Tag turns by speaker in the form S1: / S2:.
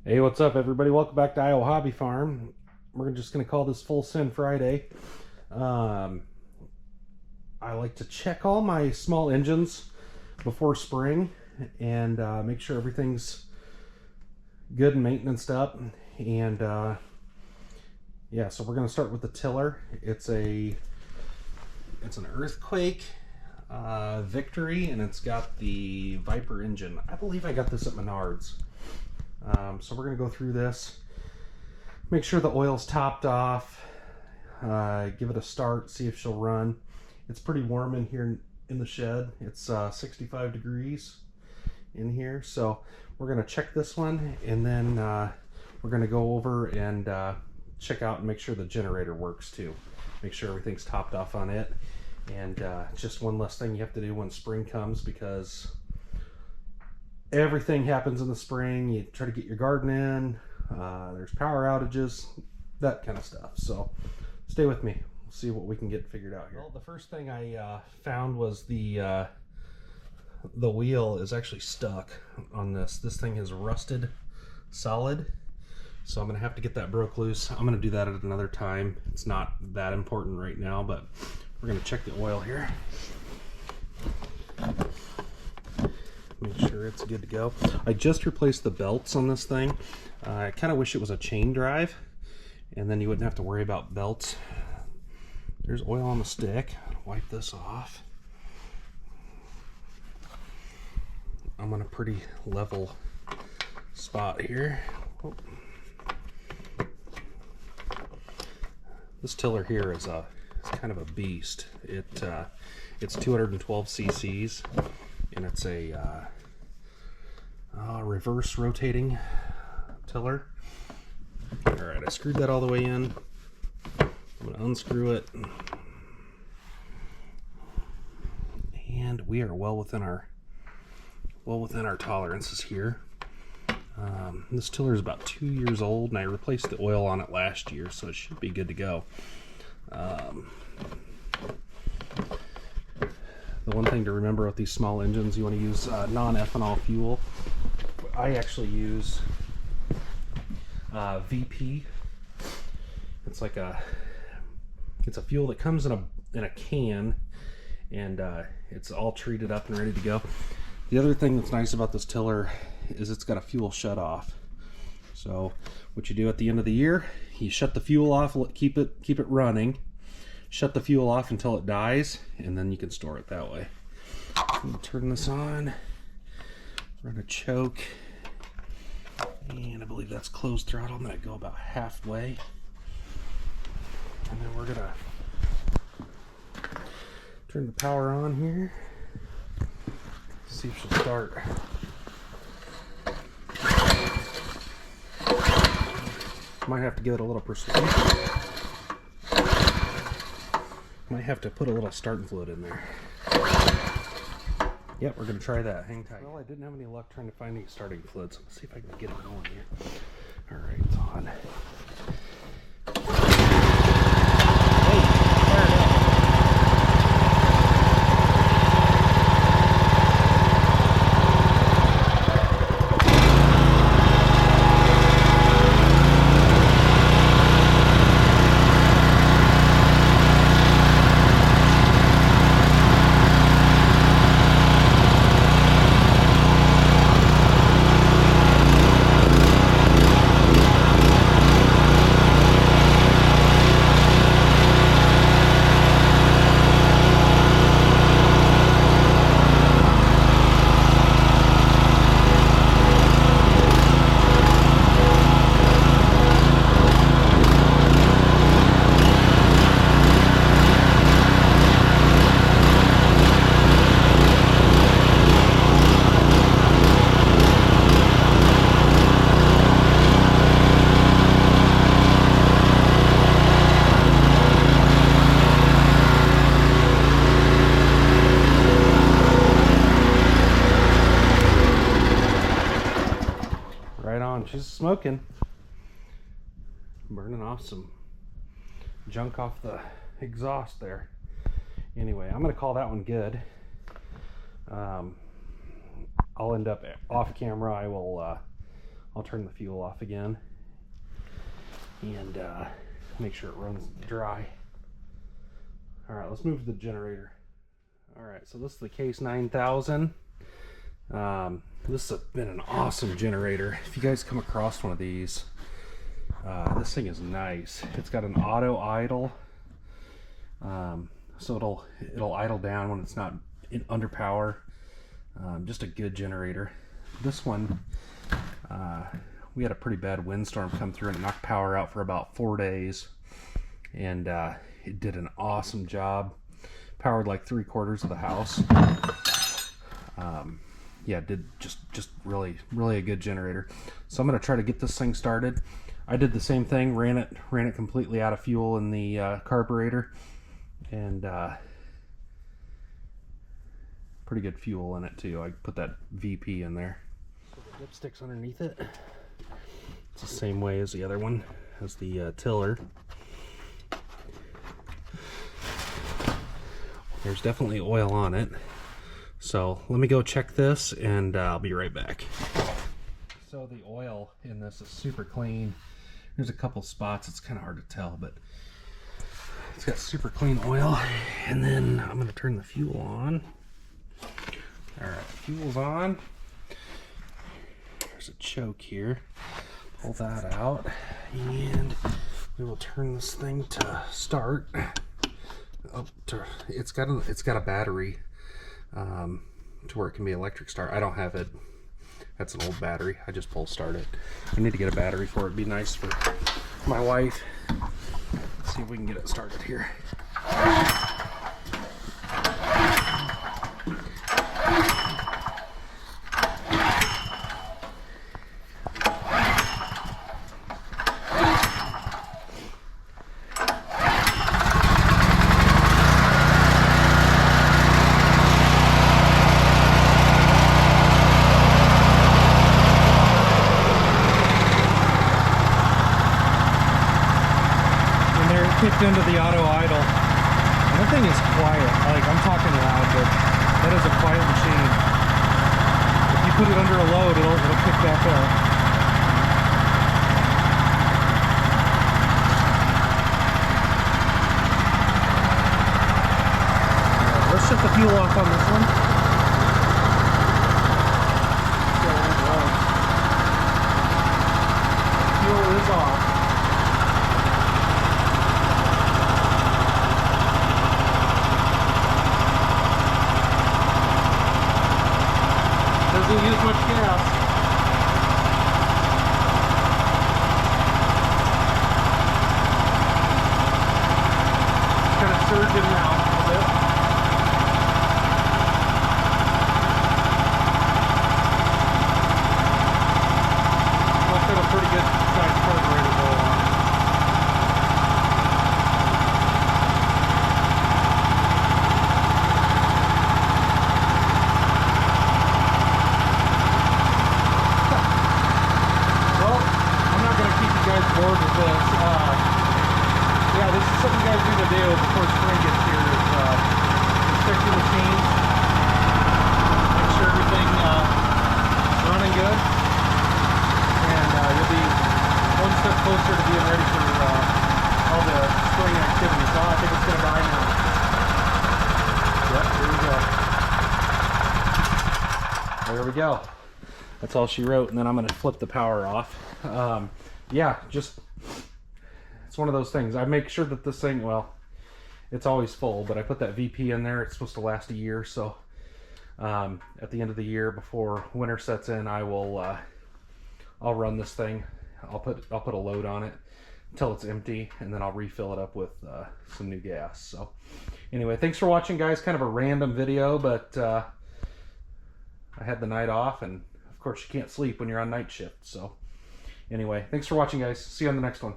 S1: Hey, what's up, everybody? Welcome back to Iowa Hobby Farm. We're just going to call this Full Send Friday. I like to check all my small engines before spring and make sure everything's good and maintained up. And yeah, so we're going to start with the tiller. It's an Earthquake Victory, and it's got the Viper engine. I believe I got this at Menards. So we're going to go through this, make sure the oil's topped off, give it a start, see if she'll run. It's pretty warm in here in the shed. It's 65 degrees in here. So we're going to check this one, and then we're going to go over and check out and make sure the generator works too. Make sure everything's topped off on it. And just one less thing you have to do when spring comes, because everything happens in the spring. You try to get your garden in, there's power outages, that kind of stuff. So stay with me. We'll see what we can get figured out here. Well, the first thing I found was the wheel is actually stuck on this. This thing is rusted solid. So I'm going to have to get that broke loose. I'm going to do that at another time. It's not that important right now, but we're going to check the oil here. Make sure it's good to go. I just replaced the belts on this thing. I kind of wish it was a chain drive, and then you wouldn't have to worry about belts. There's oil on the stick. Wipe this off. I'm on a pretty level spot here. Oh. This tiller here is kind of a beast. It's 212 cc's. And it's a reverse rotating tiller. Alright, I screwed that all the way in. I'm going to unscrew it. And we are well within our tolerances here. This tiller is about 2 years old, and I replaced the oil on it last year, so it should be good to go. The one thing to remember with these small engines, you want to use non-ethanol fuel. I actually use VP. It's like it's a fuel that comes in a can, and it's all treated up and ready to go. The other thing that's nice about this tiller is it's got a fuel shut off. So what you do at the end of the year, you shut the fuel off, keep it running. Shut the fuel off until it dies, and then you can store it that way. Turn this on, run a choke, and I believe that's closed throttle. I'm going to go about halfway, and then we're going to turn the power on here, see if she'll start. Might have to give it a little persuasion. Might have to put a little starting fluid in there. Yep, we're going to try that. Hang tight. Well, I didn't have any luck trying to find any starting fluids. Let's see if I can get it going here. Alright, it's on. She's smoking, burning off some junk off the exhaust there. Anyway, I'm gonna call that one good. I'll end up off camera. I'll I'll turn the fuel off again and make sure it runs dry. All right, let's move to the generator. All right, so this is the Case 9000. This has been an awesome generator. If you guys come across one of these, this thing is nice. It's got an auto idle, so it'll idle down when it's not under power. Just a good generator. This one, we had a pretty bad windstorm come through and it knocked power out for about 4 days, and it did an awesome job. Powered like 3/4 of the house. Yeah, did just really a good generator. So I'm gonna try to get this thing started. I did the same thing, ran it completely out of fuel in the carburetor, and pretty good fuel in it too. I put that VP in there. So the dipstick's underneath it. It's the same way as the other one, as the tiller. There's definitely oil on it. So let me go check this and I'll be right back. So the oil in this is super clean. There's a couple spots, it's kind of hard to tell, but it's got super clean oil. And then I'm going to turn the fuel on. All right, fuel's on. There's a choke here. Pull that out and we will turn this thing to start. It's got a battery to where it can be electric start. I don't have it. That's an old battery. I just pull start it. I need to get a battery for it. It'd be nice for my wife. Let's see if we can get it started here. Kicked into the auto idle. That thing is quiet. Like, I'm talking loud, but that is a quiet machine. If you put it under a load, it'll pick back up. Let's shut the fuel off on this one. Fuel is off. Doesn't use much gas. It's kind of surging now a little bit. I've got a pretty good sized carburetor roll on it. Bored with this. Yeah, this is something you guys need to do before spring gets here, is inspect your machines, make sure everything is running good, and you'll be one step closer to being ready for all the spring activities. Oh, I think it's going to die now. Yep, there we go. There we go. That's all she wrote, and then I'm going to flip the power off. Yeah, just, it's one of those things. I make sure that this thing, well, it's always full, but I put that VP in there. It's supposed to last a year, so at the end of the year, before winter sets in, I'll run this thing. I'll put a load on it until it's empty, and then I'll refill it up with some new gas. So anyway, thanks for watching, guys. Kind of a random video, but I had the night off, and of course you can't sleep when you're on night shift, so anyway, thanks for watching, guys. See you on the next one.